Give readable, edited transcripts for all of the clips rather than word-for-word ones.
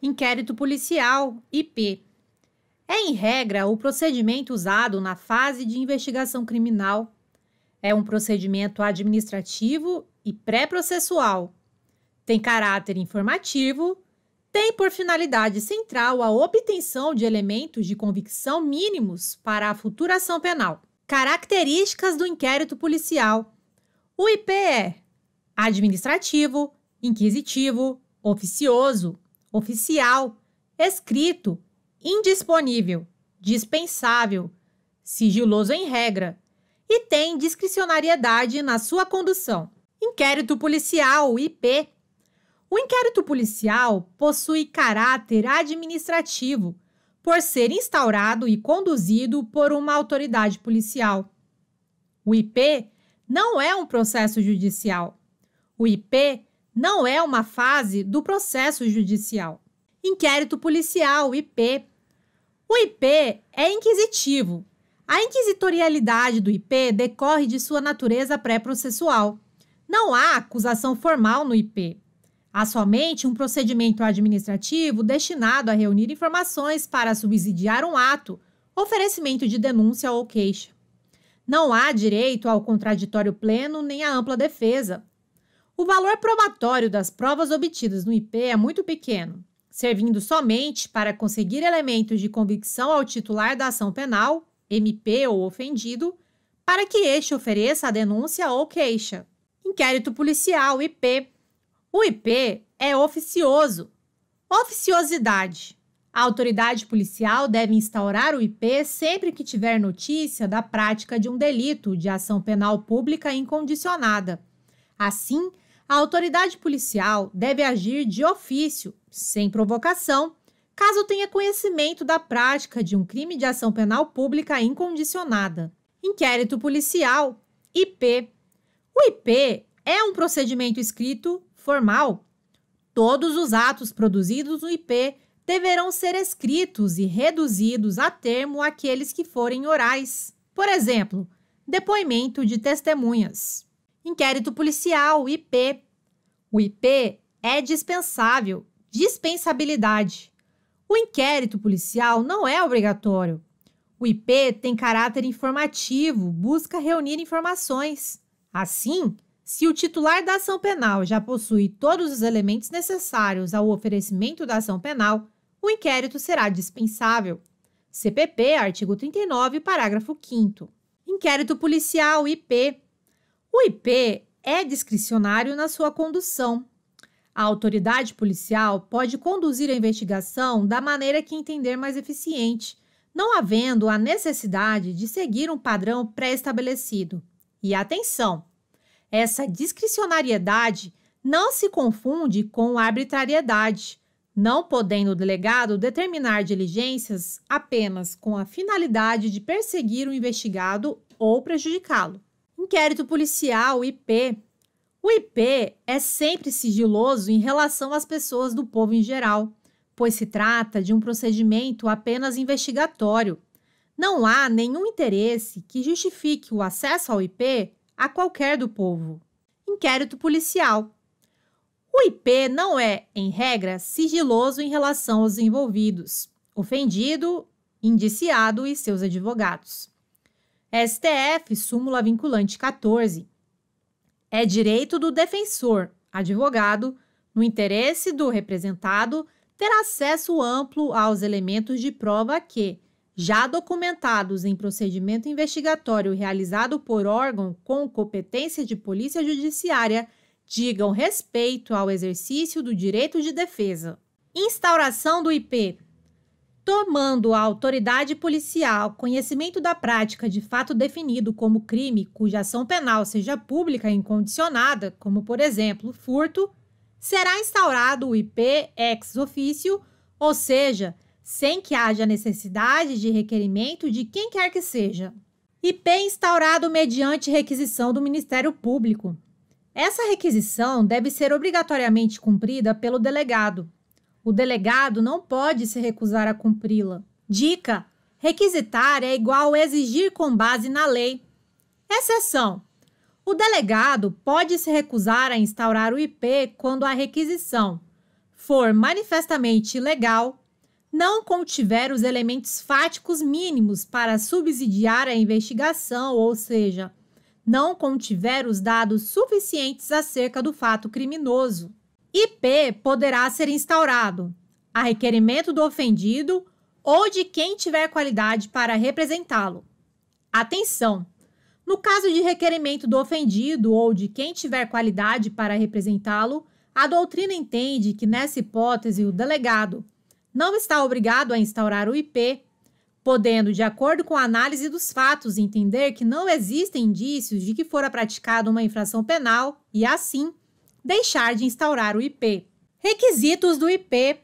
Inquérito policial, IP. É, em regra, o procedimento usado na fase de investigação criminal. É um procedimento administrativo e pré-processual. Tem caráter informativo, tem por finalidade central a obtenção de elementos de convicção mínimos para a futura ação penal. Características do inquérito policial. O IP é administrativo, inquisitivo, oficioso, oficial, escrito, indisponível, dispensável, sigiloso em regra e tem discricionariedade na sua condução. Inquérito policial, IP. O inquérito policial possui caráter administrativo, por ser instaurado e conduzido por uma autoridade policial. O IP não é um processo judicial. O IP não é uma fase do processo judicial. Inquérito policial, IP. O IP é inquisitivo. A inquisitorialidade do IP decorre de sua natureza pré-processual. Não há acusação formal no IP. Há somente um procedimento administrativo destinado a reunir informações para subsidiar um ato, oferecimento de denúncia ou queixa. Não há direito ao contraditório pleno nem à ampla defesa. O valor probatório das provas obtidas no IP é muito pequeno, servindo somente para conseguir elementos de convicção ao titular da ação penal, MP ou ofendido, para que este ofereça a denúncia ou queixa. Inquérito policial, IP. O IP é oficioso. Oficiosidade. A autoridade policial deve instaurar o IP sempre que tiver notícia da prática de um delito de ação penal pública incondicionada. Assim, a autoridade policial deve agir de ofício, sem provocação, caso tenha conhecimento da prática de um crime de ação penal pública incondicionada. Inquérito policial, IP. O IP é um procedimento escrito formal. Todos os atos produzidos no IP deverão ser escritos e reduzidos a termo aqueles que forem orais. Por exemplo, depoimento de testemunhas. Inquérito policial, IP. O IP é dispensável, dispensabilidade. O inquérito policial não é obrigatório. O IP tem caráter informativo, busca reunir informações. Assim, se o titular da ação penal já possui todos os elementos necessários ao oferecimento da ação penal, o inquérito será dispensável. CPP, artigo 39, parágrafo 5º. Inquérito policial, IP. O IP é discricionário na sua condução. A autoridade policial pode conduzir a investigação da maneira que entender mais eficiente, não havendo a necessidade de seguir um padrão pré-estabelecido. E atenção! Essa discricionariedade não se confunde com arbitrariedade, não podendo o delegado determinar diligências apenas com a finalidade de perseguir o investigado ou prejudicá-lo. Inquérito policial, IP. O IP é sempre sigiloso em relação às pessoas do povo em geral, pois se trata de um procedimento apenas investigatório. Não há nenhum interesse que justifique o acesso ao IP a qualquer do povo. Inquérito policial. O IP não é, em regra, sigiloso em relação aos envolvidos, ofendido, indiciado e seus advogados. STF, súmula vinculante 14. É direito do defensor, advogado, no interesse do representado, ter acesso amplo aos elementos de prova que, já documentados em procedimento investigatório realizado por órgão com competência de polícia judiciária, digam respeito ao exercício do direito de defesa. Instauração do IP. Tomando a autoridade policial conhecimento da prática de fato definido como crime cuja ação penal seja pública e incondicionada, como, por exemplo, furto, será instaurado o IP ex officio, ou seja, sem que haja necessidade de requerimento de quem quer que seja. IP instaurado mediante requisição do Ministério Público. Essa requisição deve ser obrigatoriamente cumprida pelo delegado. O delegado não pode se recusar a cumpri-la. Dica: requisitar é igual a exigir com base na lei. Exceção: o delegado pode se recusar a instaurar o IP quando a requisição for manifestamente ilegal, não contiver os elementos fáticos mínimos para subsidiar a investigação, ou seja, não contiver os dados suficientes acerca do fato criminoso. IP poderá ser instaurado a requerimento do ofendido ou de quem tiver qualidade para representá-lo. Atenção! No caso de requerimento do ofendido ou de quem tiver qualidade para representá-lo, a doutrina entende que, nessa hipótese, o delegado não está obrigado a instaurar o IP, podendo, de acordo com a análise dos fatos, entender que não existem indícios de que fora praticada uma infração penal e, assim, deixar de instaurar o IP. Requisitos do IP.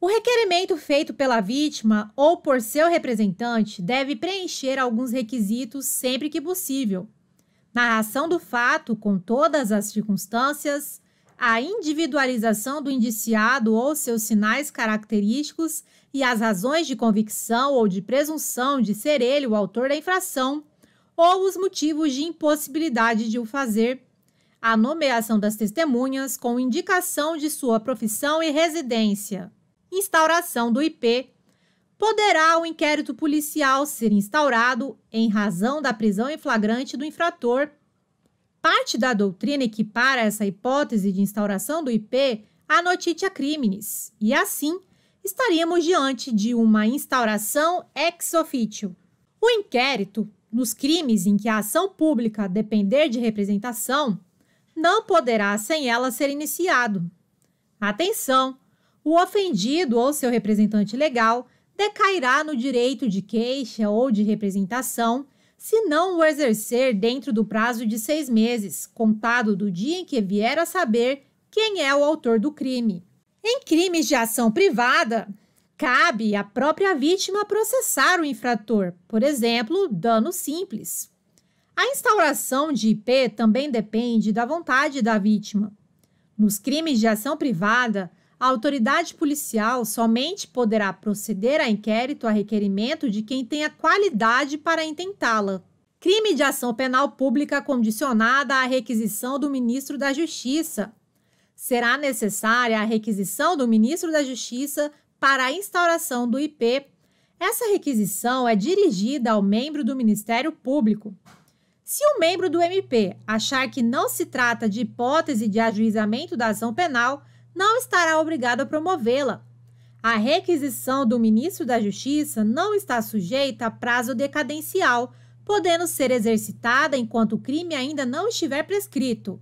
O requerimento feito pela vítima ou por seu representante deve preencher alguns requisitos sempre que possível: narração do fato com todas as circunstâncias, a individualização do indiciado ou seus sinais característicos e as razões de convicção ou de presunção de ser ele o autor da infração, ou os motivos de impossibilidade de o fazer, a nomeação das testemunhas com indicação de sua profissão e residência. Instauração do IP. Poderá o inquérito policial ser instaurado em razão da prisão em flagrante do infrator. Parte da doutrina equipara essa hipótese de instauração do IP à notitia criminis, e assim estaríamos diante de uma instauração ex officio. O inquérito, nos crimes em que a ação pública depender de representação, não poderá sem ela ser iniciado. Atenção! O ofendido ou seu representante legal decairá no direito de queixa ou de representação se não o exercer dentro do prazo de 6 meses, contado do dia em que vier a saber quem é o autor do crime. Em crimes de ação privada, cabe à própria vítima processar o infrator, por exemplo, dano simples. A instauração de IP também depende da vontade da vítima. Nos crimes de ação privada, a autoridade policial somente poderá proceder a inquérito a requerimento de quem tenha qualidade para intentá-la. Crime de ação penal pública condicionada à requisição do ministro da Justiça. Será necessária a requisição do ministro da Justiça para a instauração do IP. Essa requisição é dirigida ao membro do Ministério Público. Se o membro do MP achar que não se trata de hipótese de ajuizamento da ação penal, não estará obrigado a promovê-la. A requisição do ministro da Justiça não está sujeita a prazo decadencial, podendo ser exercitada enquanto o crime ainda não estiver prescrito.